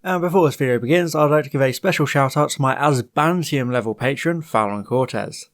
And before this video begins, I'd like to give a special shout out to my Asbantium level patron, Fallon Cortez.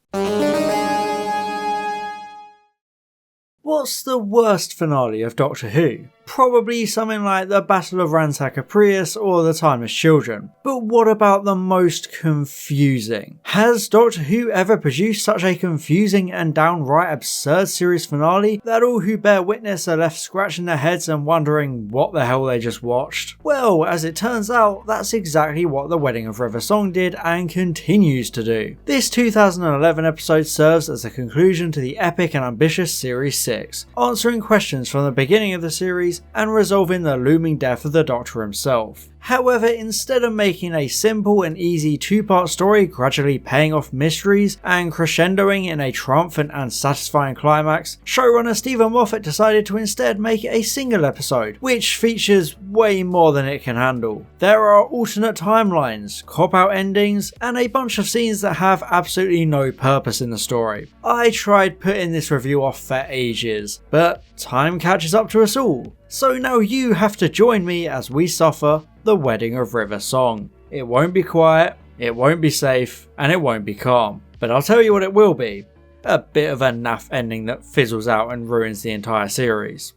What's the worst finale of Doctor Who? Probably something like the Battle of Ransac Caprius or The Timeless Children. But what about the most confusing? Has Doctor Who ever produced such a confusing and downright absurd series finale that all who bear witness are left scratching their heads and wondering what the hell they just watched? Well, as it turns out, that's exactly what The Wedding of River Song did and continues to do. This 2011 episode serves as a conclusion to the epic and ambitious Series 6, answering questions from the beginning of the series and resolving the looming death of the Doctor himself. However, instead of making a simple and easy two-part story gradually paying off mysteries and crescendoing in a triumphant and satisfying climax, showrunner Stephen Moffat decided to instead make it a single episode, which features way more than it can handle. There are alternate timelines, cop-out endings, and a bunch of scenes that have absolutely no purpose in the story. I tried putting this review off for ages, but time catches up to us all. So now you have to join me as we suffer The Wedding of River Song. It won't be quiet, it won't be safe, and it won't be calm. But I'll tell you what it will be. A bit of a naff ending that fizzles out and ruins the entire series.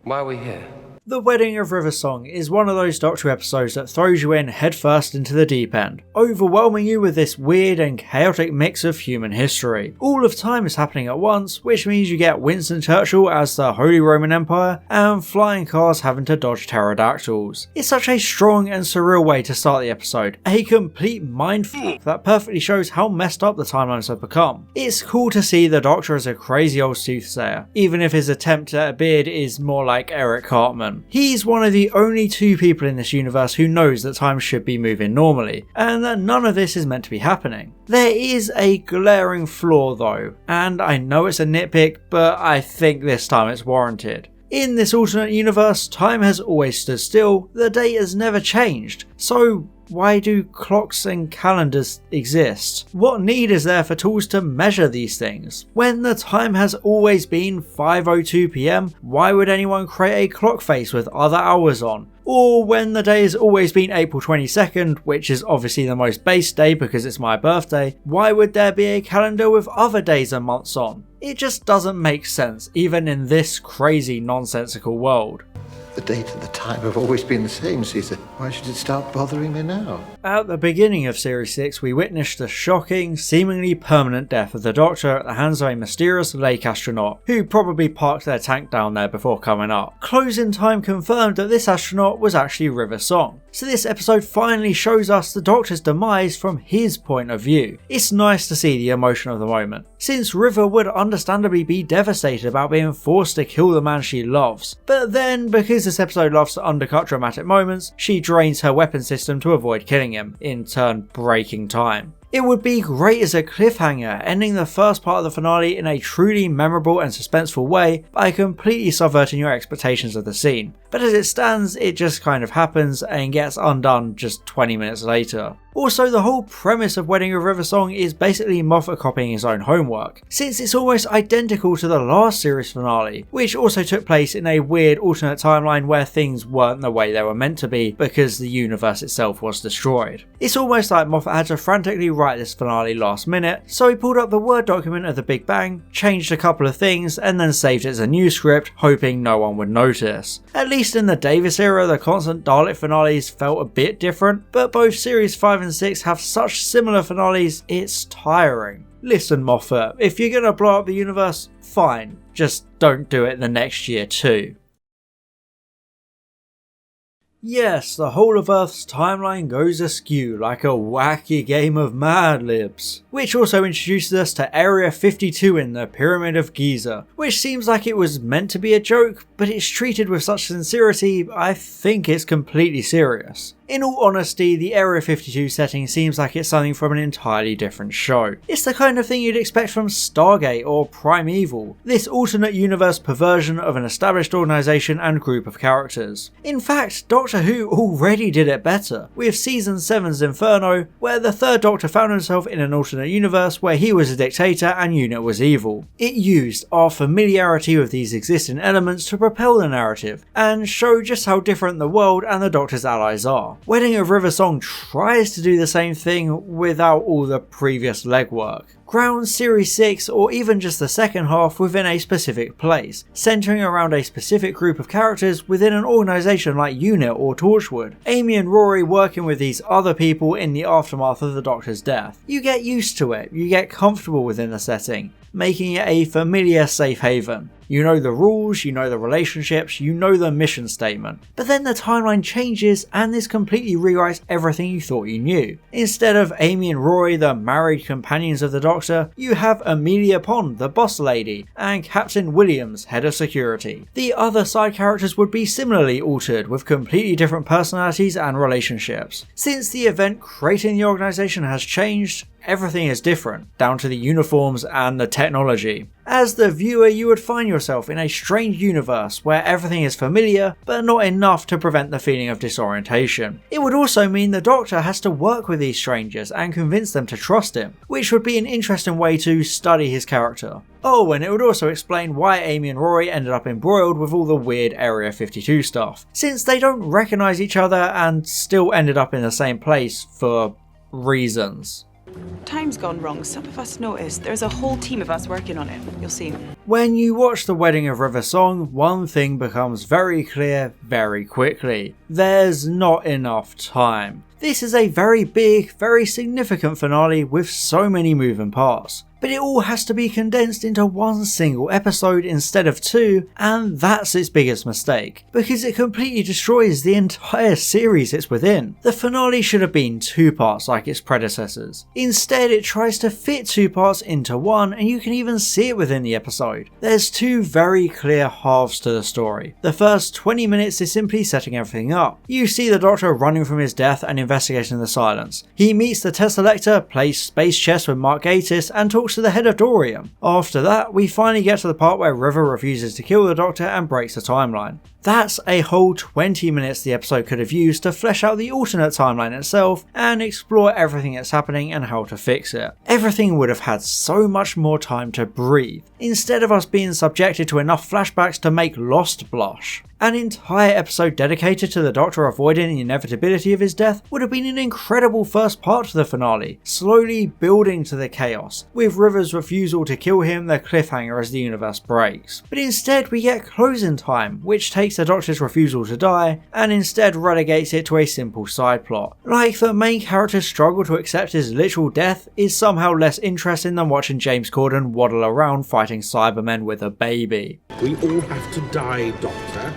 Why are we here? The Wedding of River Song is one of those Doctor Who episodes that throws you in headfirst into the deep end, overwhelming you with this weird and chaotic mix of human history. All of time is happening at once, which means you get Winston Churchill as the Holy Roman Empire, and flying cars having to dodge pterodactyls. It's such a strong and surreal way to start the episode, a complete mindfuck that perfectly shows how messed up the timelines have become. It's cool to see the Doctor as a crazy old soothsayer, even if his attempt at a beard is more like Eric Cartman. He's one of the only two people in this universe who knows that time should be moving normally, and that none of this is meant to be happening. There is a glaring flaw though, and I know it's a nitpick, but I think this time it's warranted. In this alternate universe, time has always stood still, the date has never changed, so why do clocks and calendars exist? What need is there for tools to measure these things? When the time has always been 5:02 PM, why would anyone create a clock face with other hours on? Or when the day has always been April 22nd, which is obviously the most base day because it's my birthday, why would there be a calendar with other days and months on? It just doesn't make sense, even in this crazy nonsensical world. The date and the time have always been the same, Caesar. Why should it start bothering me now? At the beginning of Series 6, we witnessed the shocking, seemingly permanent death of the Doctor at the hands of a mysterious lake astronaut, who probably parked their tank down there before coming up. Closing time confirmed that this astronaut was actually River Song, so this episode finally shows us the Doctor's demise from his point of view. It's nice to see the emotion of the moment, since River would understandably be devastated about being forced to kill the man she loves. But then, because this episode loves to undercut dramatic moments, she drains her weapon system to avoid killing him, in turn breaking time. It would be great as a cliffhanger, ending the first part of the finale in a truly memorable and suspenseful way by completely subverting your expectations of the scene. But as it stands, it just kind of happens and gets undone just 20 minutes later. Also, the whole premise of Wedding of River Song is basically Moffat copying his own homework, since it's almost identical to the last series finale, which also took place in a weird alternate timeline where things weren't the way they were meant to be because the universe itself was destroyed. It's almost like Moffat had to frantically write this finale last minute, so he pulled up the Word document of the Big Bang, changed a couple of things, and then saved it as a new script, hoping no one would notice. At least in the Davis era, the constant Dalek finales felt a bit different, but both Series 5 and 6 have such similar finales, it's tiring. Listen, Moffat, if you're gonna blow up the universe, fine, just don't do it the next year too. Yes, the whole of Earth's timeline goes askew like a wacky game of Mad Libs, which also introduces us to Area 52 in the Pyramid of Giza, which seems like it was meant to be a joke, but it's treated with such sincerity, I think it's completely serious. In all honesty, the Area 52 setting seems like it's something from an entirely different show. It's the kind of thing you'd expect from Stargate or Primeval, this alternate universe perversion of an established organisation and group of characters. In fact, Doctor Who already did it better, with Season 7's Inferno, where the third Doctor found himself in an alternate universe where he was a dictator and UNIT was evil. It used our familiarity with these existing elements to propel the narrative, and show just how different the world and the Doctor's allies are. Wedding of River Song tries to do the same thing without all the previous legwork. Ground Series 6 or even just the second half within a specific place, centering around a specific group of characters within an organisation like UNIT or Torchwood. Amy and Rory working with these other people in the aftermath of the Doctor's death. You get used to it, you get comfortable within the setting, making it a familiar safe haven. You know the rules, you know the relationships, you know the mission statement. But then the timeline changes and this completely rewrites everything you thought you knew. Instead of Amy and Rory, the married companions of the Doctor, you have Amelia Pond, the boss lady, and Captain Williams, head of security. The other side characters would be similarly altered with completely different personalities and relationships. Since the event creating the organisation has changed, everything is different, down to the uniforms and the technology. As the viewer, you would find yourself in a strange universe where everything is familiar, but not enough to prevent the feeling of disorientation. It would also mean the Doctor has to work with these strangers and convince them to trust him, which would be an interesting way to study his character. Oh, and it would also explain why Amy and Rory ended up embroiled with all the weird Area 52 stuff, since they don't recognise each other and still ended up in the same place for reasons. Time's gone wrong. Some of us noticed. There's a whole team of us working on it. You'll see. When you watch The Wedding of River Song, one thing becomes very clear very quickly. There's not enough time. This is a very big, very significant finale with so many moving parts. But it all has to be condensed into one single episode instead of two, and that's its biggest mistake, because it completely destroys the entire series it's within. The finale should have been 2 parts like its predecessors. Instead, it tries to fit 2 parts into one, and you can even see it within the episode. There's 2 very clear halves to the story. The first 20 minutes is simply setting everything up. You see the Doctor running from his death and investigating the silence. He meets the Tesselector, plays space chess with Mark Gatiss, and talks to the head of Dorium. After that, we finally get to the part where River refuses to kill the Doctor and breaks the timeline. That's a whole 20 minutes the episode could have used to flesh out the alternate timeline itself and explore everything that's happening and how to fix it. Everything would have had so much more time to breathe, instead of us being subjected to enough flashbacks to make Lost blush. An entire episode dedicated to the Doctor avoiding the inevitability of his death would have been an incredible first part to the finale, slowly building to the chaos, with River's refusal to kill him the cliffhanger as the universe breaks. But instead we get closing time, which takes the Doctor's refusal to die, and instead relegates it to a simple side plot. Like the main character's struggle to accept his literal death is somehow less interesting than watching James Corden waddle around fighting Cybermen with a baby. We all have to die, Doctor.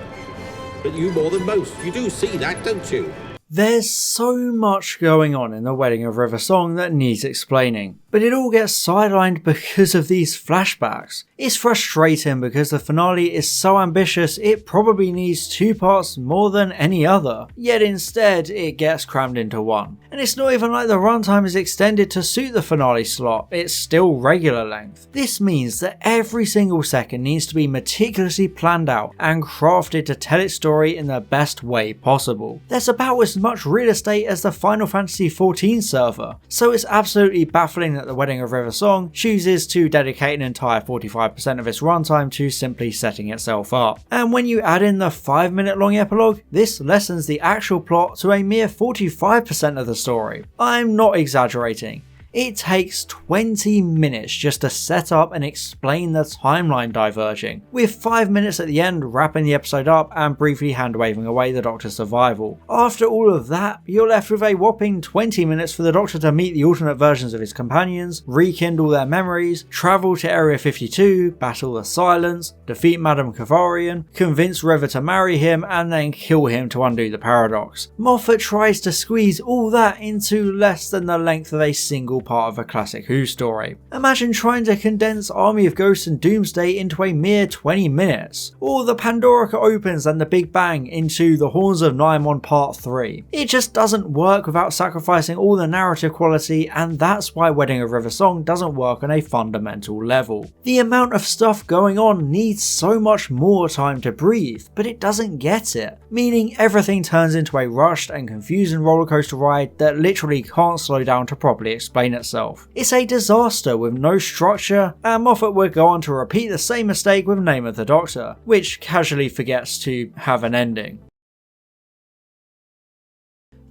But you more than most. You do see that, don't you? There's so much going on in The Wedding of River Song that needs explaining, but it all gets sidelined because of these flashbacks. It's frustrating because the finale is so ambitious it probably needs 2 parts more than any other, yet instead it gets crammed into one. And it's not even like the runtime is extended to suit the finale slot, it's still regular length. This means that every single second needs to be meticulously planned out and crafted to tell its story in the best way possible. There's about as much real estate as the Final Fantasy XIV server, so it's absolutely baffling that The Wedding of River Song chooses to dedicate an entire 45% of its runtime to simply setting itself up. And when you add in the 5-minute long epilogue, this lessens the actual plot to a mere 45% of the story. I'm not exaggerating. It takes 20 minutes just to set up and explain the timeline diverging, with 5 minutes at the end wrapping the episode up and briefly hand-waving away the Doctor's survival. After all of that, you're left with a whopping 20 minutes for the Doctor to meet the alternate versions of his companions, rekindle their memories, travel to Area 52, battle the Silence, defeat Madame Kavarian, convince River to marry him, and then kill him to undo the paradox. Moffat tries to squeeze all that into less than the length of a single part of a classic Who story. Imagine trying to condense Army of Ghosts and Doomsday into a mere 20 minutes, or the Pandorica Opens and the Big Bang into the Horns of Nimon Part 3. It just doesn't work without sacrificing all the narrative quality, and that's why Wedding of River Song doesn't work on a fundamental level. The amount of stuff going on needs so much more time to breathe, but it doesn't get it, meaning everything turns into a rushed and confusing rollercoaster ride that literally can't slow down to properly explain itself. It's a disaster with no structure, and Moffat would go on to repeat the same mistake with Name of the Doctor, which casually forgets to have an ending.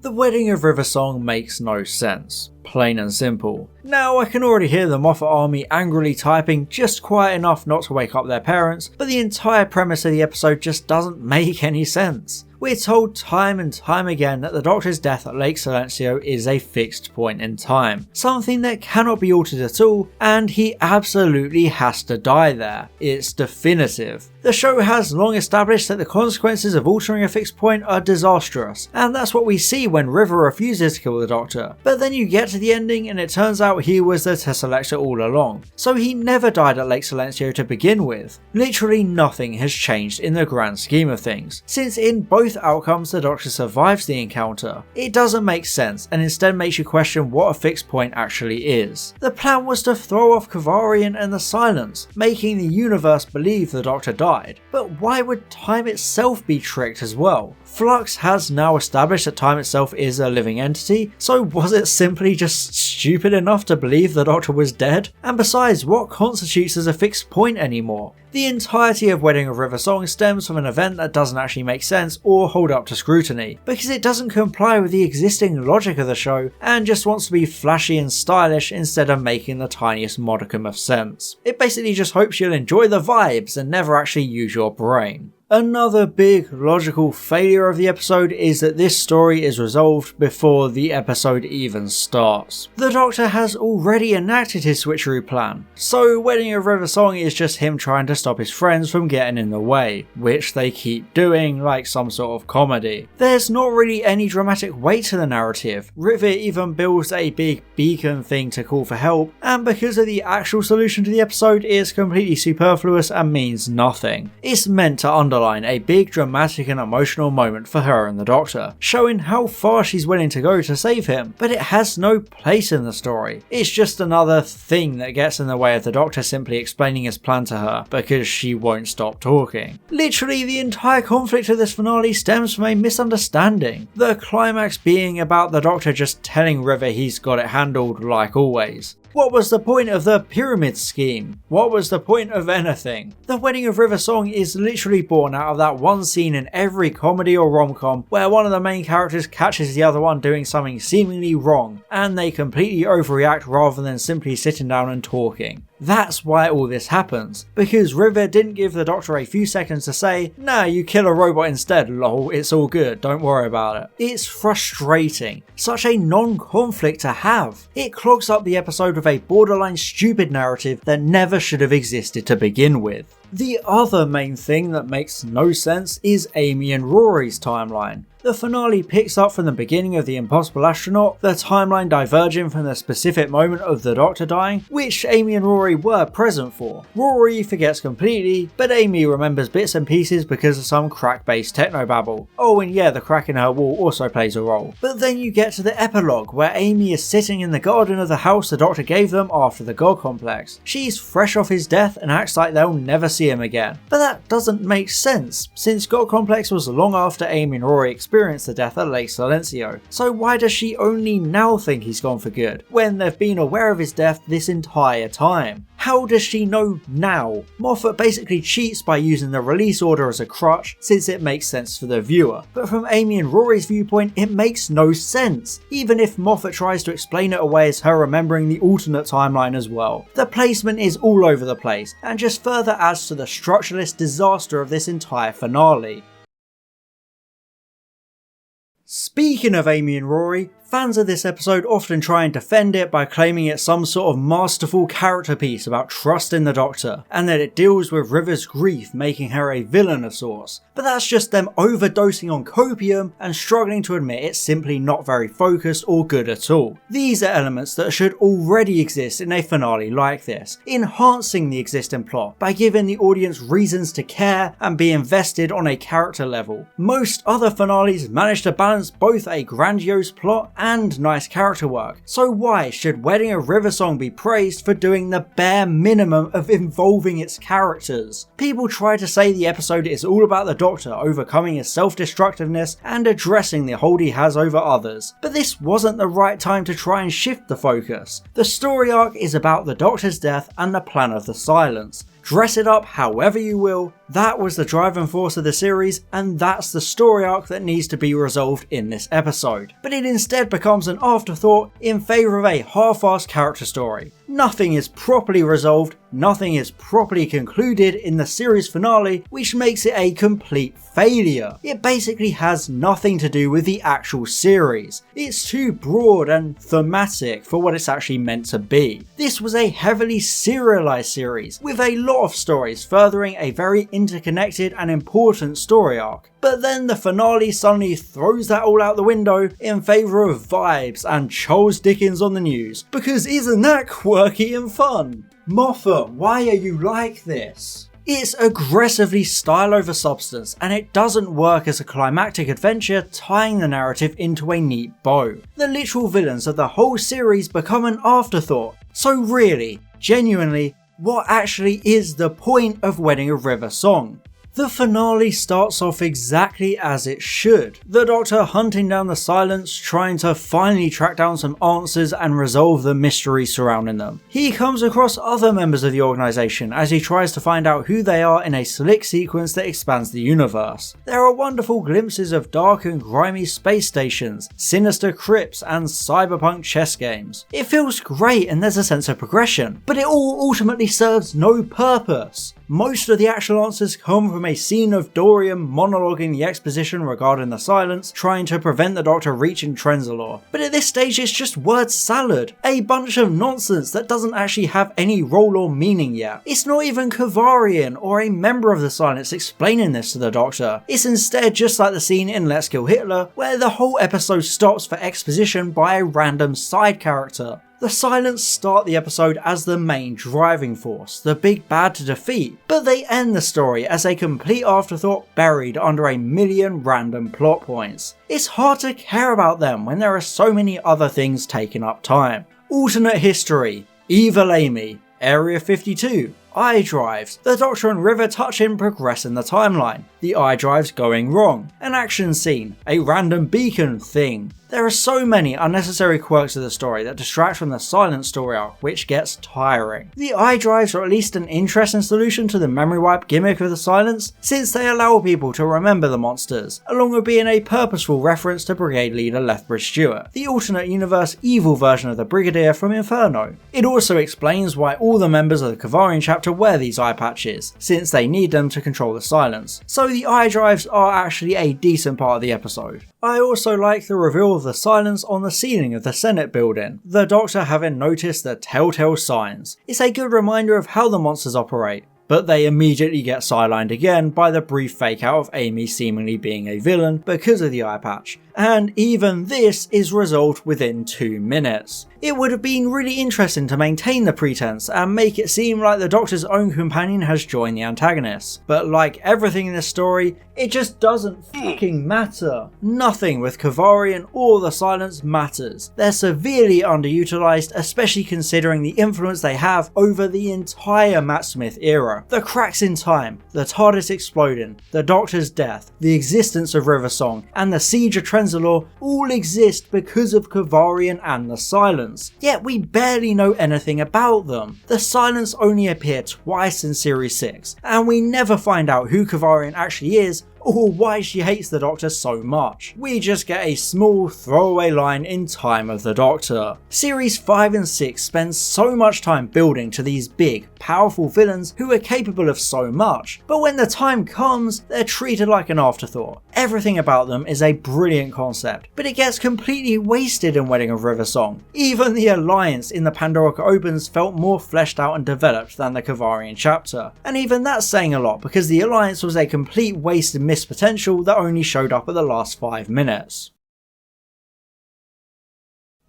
The Wedding of River Song makes no sense. Plain and simple. Now, I can already hear the Moffat army angrily typing just quiet enough not to wake up their parents, but the entire premise of the episode just doesn't make any sense. We're told time and time again that the Doctor's death at Lake Silencio is a fixed point in time, something that cannot be altered at all, and he absolutely has to die there. It's definitive. The show has long established that the consequences of altering a fixed point are disastrous, and that's what we see when River refuses to kill the Doctor. But then you get to the ending and it turns out he was the Tesselector all along, so he never died at Lake Silencio to begin with. Literally nothing has changed in the grand scheme of things, since in both outcomes the Doctor survives the encounter. It doesn't make sense and instead makes you question what a fixed point actually is. The plan was to throw off Kavarian and the Silence, making the universe believe the Doctor died. But why would time itself be tricked as well? Flux has now established that time itself is a living entity, so was it simply just stupid enough to believe the Doctor was dead? And besides, what constitutes as a fixed point anymore? The entirety of Wedding of River Song stems from an event that doesn't actually make sense or hold up to scrutiny, because it doesn't comply with the existing logic of the show and just wants to be flashy and stylish instead of making the tiniest modicum of sense. It basically just hopes you'll enjoy the vibes and never actually use your brain. Another big logical failure of the episode is that this story is resolved before the episode even starts. The Doctor has already enacted his switcheroo plan, so Wedding of River Song is just him trying to stop his friends from getting in the way, which they keep doing like some sort of comedy. There's not really any dramatic weight to the narrative. River even builds a big beacon thing to call for help, and because of the actual solution to the episode, it's completely superfluous and means nothing. It's meant to underline a big dramatic and emotional moment for her and the Doctor, showing how far she's willing to go to save him, but it has no place in the story. It's just another thing that gets in the way of the Doctor simply explaining his plan to her because she won't stop talking. Literally, the entire conflict of this finale stems from a misunderstanding, the climax being about the Doctor just telling River he's got it handled like always. What was the point of the pyramid scheme? What was the point of anything? The Wedding of River Song is literally born out of that one scene in every comedy or rom-com where one of the main characters catches the other one doing something seemingly wrong, and they completely overreact rather than simply sitting down and talking. That's why all this happens, because River didn't give the Doctor a few seconds to say, "Nah, you kill a robot instead, lol, it's all good, don't worry about it." It's frustrating, such a non-conflict to have. It clogs up the episode with a borderline stupid narrative that never should have existed to begin with. The other main thing that makes no sense is Amy and Rory's timeline. The finale picks up from the beginning of The Impossible Astronaut, the timeline diverging from the specific moment of the Doctor dying, which Amy and Rory were present for. Rory forgets completely, but Amy remembers bits and pieces because of some crack-based technobabble. Oh, and yeah, the crack in her wall also plays a role. But then you get to the epilogue, where Amy is sitting in the garden of the house the Doctor gave them after the God Complex. She's fresh off his death and acts like they'll never see him again. But that doesn't make sense, since God Complex was long after Amy and Rory experienced the death at Lake Silencio. So why does she only now think he's gone for good, when they've been aware of his death this entire time? How does she know now? Moffat basically cheats by using the release order as a crutch, since it makes sense for the viewer. But from Amy and Rory's viewpoint, it makes no sense, even if Moffat tries to explain it away as her remembering the alternate timeline as well. The placement is all over the place, and just further adds to the structureless disaster of this entire finale. Speaking of Amy and Rory, Fans of this episode often try and defend it by claiming it's some sort of masterful character piece about trust in the Doctor, and that it deals with River's grief, making her a villain of sorts. But that's just them overdosing on copium and struggling to admit it's simply not very focused or good at all. These are elements that should already exist in a finale like this, enhancing the existing plot by giving the audience reasons to care and be invested on a character level. Most other finales manage to balance both a grandiose plot and nice character work, so why should Wedding of River Song be praised for doing the bare minimum of involving its characters? People try to say the episode is all about the Doctor overcoming his self-destructiveness and addressing the hold he has over others, but this wasn't the right time to try and shift the focus. The story arc is about the Doctor's death and the plan of the Silence. Dress it up however you will, that was the driving force of the series, and that's the story arc that needs to be resolved in this episode. But it instead becomes an afterthought in favour of a half-assed character story. Nothing is properly resolved, nothing is properly concluded in the series finale, which makes it a complete failure. It basically has nothing to do with the actual series. It's too broad and thematic for what it's actually meant to be. This was a heavily serialized series, with a lot of stories furthering a very interconnected and important story arc. But then the finale suddenly throws that all out the window in favour of vibes and Charles Dickens on the news, because isn't that quirky and fun? Moffat, why are you like this? It's aggressively style over substance, and it doesn't work as a climactic adventure tying the narrative into a neat bow. The literal villains of the whole series become an afterthought, so really, genuinely, what actually is the point of Wedding of River Song? The finale starts off exactly as it should. The Doctor hunting down the Silence, trying to finally track down some answers and resolve the mystery surrounding them. He comes across other members of the organisation as he tries to find out who they are in a slick sequence that expands the universe. There are wonderful glimpses of dark and grimy space stations, sinister crypts and cyberpunk chess games. It feels great and there's a sense of progression, but it all ultimately serves no purpose. Most of the actual answers come from a scene of Dorian monologuing the exposition regarding the Silence, trying to prevent the Doctor reaching Trenzalore. But at this stage it's just word salad, a bunch of nonsense that doesn't actually have any role or meaning yet. It's not even Kavarian or a member of the Silence explaining this to the Doctor. It's instead just like the scene in Let's Kill Hitler, where the whole episode stops for exposition by a random side character. The Silence start the episode as the main driving force, the big bad to defeat, but they end the story as a complete afterthought buried under a million random plot points. It's hard to care about them when there are so many other things taking up time. Alternate history, Evil Amy, Area 52, iDrives, the Doctor and River touching progressing the timeline, the iDrives going wrong, an action scene, a random beacon thing. There are so many unnecessary quirks of the story that distract from the Silent story arc, which gets tiring. The iDrives are at least an interesting solution to the memory wipe gimmick of the Silence, since they allow people to remember the monsters, along with being a purposeful reference to Brigade Leader Lethbridge Stewart, the alternate universe evil version of the Brigadier from Inferno. It also explains why all the members of the Kavarian chapter wear these eye patches, since they need them to control the Silence, so the iDrives are actually a decent part of the episode. I also like the reveal of the Silence on the ceiling of the Senate building, the Doctor having noticed the telltale signs. It's a good reminder of how the monsters operate, but they immediately get sidelined again by the brief fake out of Amy seemingly being a villain because of the eye patch, and even this is resolved within 2 minutes. It would have been really interesting to maintain the pretense and make it seem like the Doctor's own companion has joined the antagonists, but like everything in this story, it just doesn't fucking matter. Nothing with Kavarian or the Silence matters. They're severely underutilized, especially considering the influence they have over the entire Matt Smith era. The cracks in time, the TARDIS exploding, the Doctor's death, the existence of River Song, and the siege of Trenzalore all exist because of Kavarian and the Silence. Yet we barely know anything about them. The Silence only appear twice in Series 6, and we never find out who Kavarian actually is or why she hates the Doctor so much. We just get a small throwaway line in Time of the Doctor. Series 5 and 6 spend so much time building to these big, powerful villains who are capable of so much, but when the time comes, they're treated like an afterthought. Everything about them is a brilliant concept, but it gets completely wasted in Wedding of Riversong. Even the alliance in the Pandora Opens felt more fleshed out and developed than the Kavarian chapter, and even that's saying a lot because the alliance was a complete waste and missed potential that only showed up at the last 5 minutes.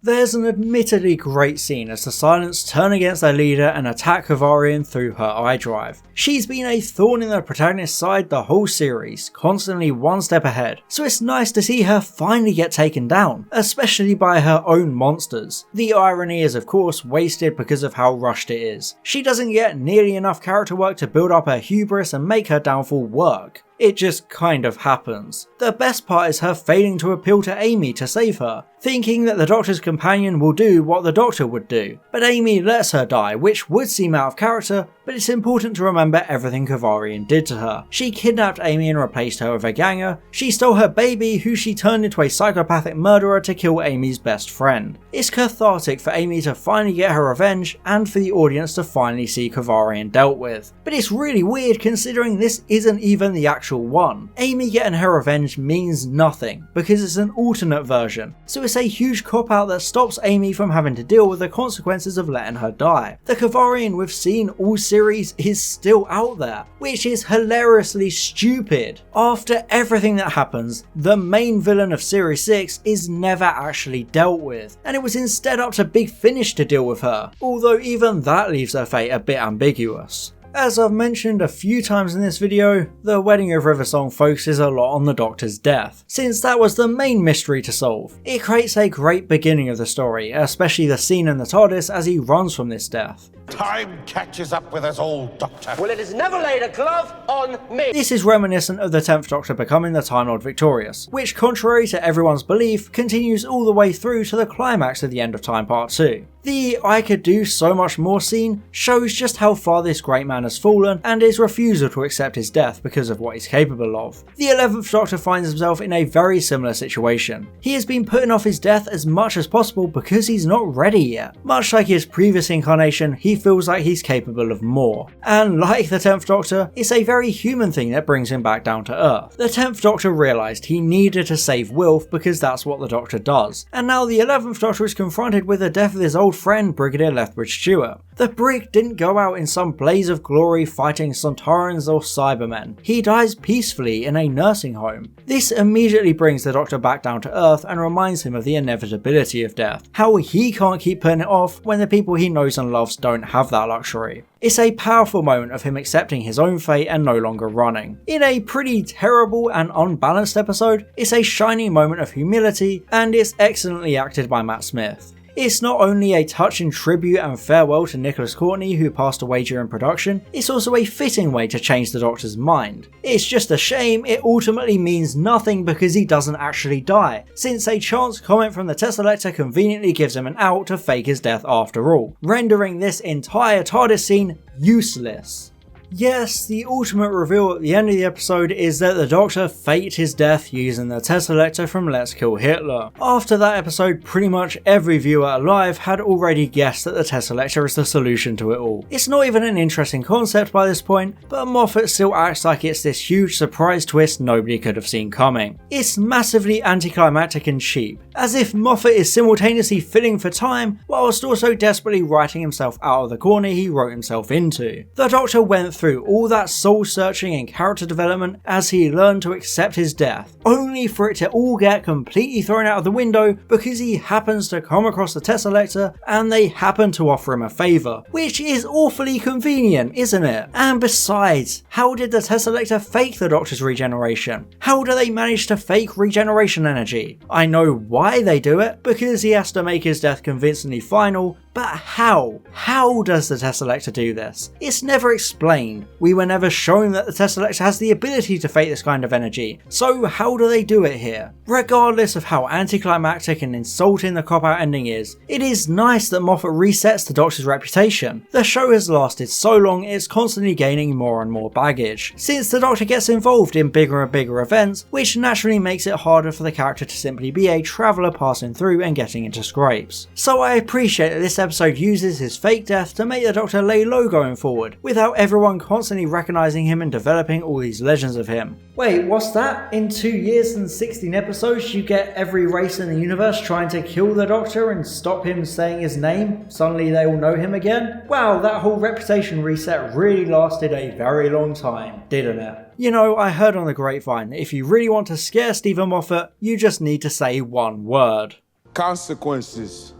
There's an admittedly great scene as the Silents turn against their leader and attack Kavarian through her eye drive. She's been a thorn in the protagonist's side the whole series, constantly one step ahead, so it's nice to see her finally get taken down, especially by her own monsters. The irony is of course wasted because of how rushed it is. She doesn't get nearly enough character work to build up her hubris and make her downfall work. It just kind of happens. The best part is her failing to appeal to Amy to save her, thinking that the Doctor's companion will do what the Doctor would do, but Amy lets her die, which would seem out of character, but it's important to remember everything Kavarian did to her. She kidnapped Amy and replaced her with a ganger, she stole her baby who she turned into a psychopathic murderer to kill Amy's best friend. It's cathartic for Amy to finally get her revenge and for the audience to finally see Kavarian dealt with. But it's really weird considering this isn't even the actual one. Amy getting her revenge means nothing because it's an alternate version, so it's a huge cop-out that stops Amy from having to deal with the consequences of letting her die. The Kavarian we've seen all series is still out there, which is hilariously stupid. After everything that happens, the main villain of Series 6 is never actually dealt with, and it was instead up to Big Finish to deal with her, although even that leaves her fate a bit ambiguous. As I've mentioned a few times in this video, the Wedding of Riversong focuses a lot on the Doctor's death, since that was the main mystery to solve. It creates a great beginning of the story, especially the scene in the TARDIS as he runs from this death. Time catches up with us all, Doctor. Well, it has never laid a glove on me. This is reminiscent of the 10th Doctor becoming the Time Lord victorious, which contrary to everyone's belief, continues all the way through to the climax of the End of Time Part 2. The I could do so much more scene shows just how far this great man has fallen and his refusal to accept his death because of what he's capable of. The 11th Doctor finds himself in a very similar situation. He has been putting off his death as much as possible because he's not ready yet. Much like his previous incarnation, he feels like he's capable of more. And like the 10th Doctor, it's a very human thing that brings him back down to Earth. The 10th Doctor realised he needed to save Wilf because that's what the Doctor does. And now the 11th Doctor is confronted with the death of his old friend Brigadier Lethbridge Stewart. The Brig didn't go out in some blaze of glory fighting Sontarans or Cybermen. He dies peacefully in a nursing home. This immediately brings the Doctor back down to Earth and reminds him of the inevitability of death. How he can't keep putting it off when the people he knows and loves don't have that luxury. It's a powerful moment of him accepting his own fate and no longer running. In a pretty terrible and unbalanced episode, it's a shining moment of humility and it's excellently acted by Matt Smith. It's not only a touching tribute and farewell to Nicholas Courtney who passed away during production, it's also a fitting way to change the Doctor's mind. It's just a shame it ultimately means nothing because he doesn't actually die, since a chance comment from the Tesselector conveniently gives him an out to fake his death after all, rendering this entire TARDIS scene useless. Yes, the ultimate reveal at the end of the episode is that the Doctor faked his death using the Tesselector from Let's Kill Hitler. After that episode, pretty much every viewer alive had already guessed that the Tesselector is the solution to it all. It's not even an interesting concept by this point, but Moffat still acts like it's this huge surprise twist nobody could have seen coming. It's massively anticlimactic and cheap, as if Moffat is simultaneously filling for time whilst also desperately writing himself out of the corner he wrote himself into. The Doctor went through all that soul searching and character development as he learned to accept his death, only for it to all get completely thrown out of the window because he happens to come across the Tesselector and they happen to offer him a favour, which is awfully convenient, isn't it? And besides, how did the Tesselector fake the Doctor's regeneration? How do they manage to fake regeneration energy? I know why they do it, because he has to make his death convincingly final But how? How does the Tesselector do this? It's never explained. We were never shown that the Tesselector has the ability to fake this kind of energy, so how do they do it here? Regardless of how anticlimactic and insulting the cop-out ending is, it is nice that Moffat resets the Doctor's reputation. The show has lasted so long it's constantly gaining more and more baggage, since the Doctor gets involved in bigger and bigger events, which naturally makes it harder for the character to simply be a traveller passing through and getting into scrapes. So I appreciate that this episode uses his fake death to make the Doctor lay low going forward, without everyone constantly recognising him and developing all these legends of him. Wait, what's that? In 2 years and 16 episodes you get every race in the universe trying to kill the Doctor and stop him saying his name? Suddenly they all know him again? Wow, that whole reputation reset really lasted a very long time, didn't it? You know, I heard on the grapevine that if you really want to scare Stephen Moffat, you just need to say one word. Consequences.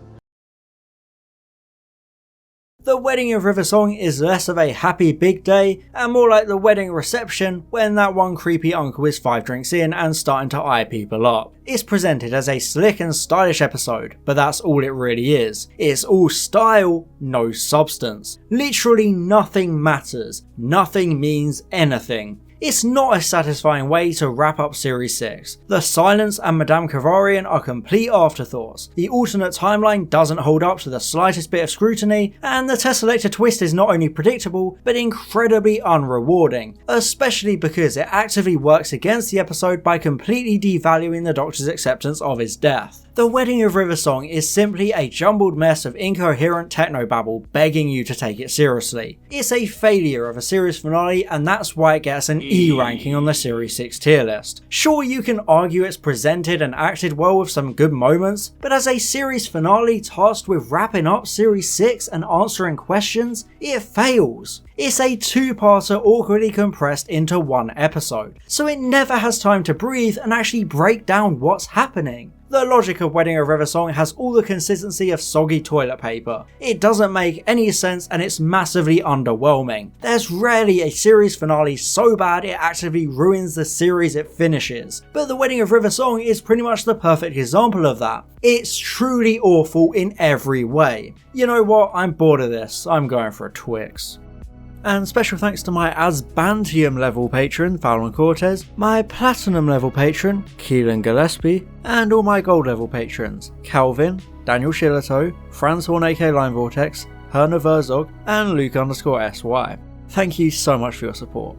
The wedding of River Song is less of a happy big day and more like the wedding reception when that one creepy uncle is 5 drinks in and starting to eye people up. It's presented as a slick and stylish episode, but that's all it really is. It's all style, no substance. Literally nothing matters. Nothing means anything. It's not a satisfying way to wrap up Series 6. The Silence and Madame Kavarian are complete afterthoughts, the alternate timeline doesn't hold up to the slightest bit of scrutiny, and the Tesselector twist is not only predictable, but incredibly unrewarding, especially because it actively works against the episode by completely devaluing the Doctor's acceptance of his death. The Wedding of River Song is simply a jumbled mess of incoherent technobabble begging you to take it seriously. It's a failure of a series finale and that's why it gets an E ranking on the Series 6 tier list. Sure, you can argue it's presented and acted well with some good moments, but as a series finale tasked with wrapping up Series 6 and answering questions, it fails. It's a two-parter awkwardly compressed into one episode, so it never has time to breathe and actually break down what's happening. The logic of Wedding of River Song has all the consistency of soggy toilet paper. It doesn't make any sense and it's massively underwhelming. There's rarely a series finale so bad it actively ruins the series it finishes, but The Wedding of River Song is pretty much the perfect example of that. It's truly awful in every way. You know what, I'm bored of this, I'm going for a Twix. And special thanks to my Asbantium level patron, Fallon Cortez, my Platinum level patron, Keelan Gillespie, and all my Gold level patrons, Calvin, Daniel Shillito, Franz Horn aka Line Vortex, Herna Verzog, and Luke_SY. Thank you so much for your support.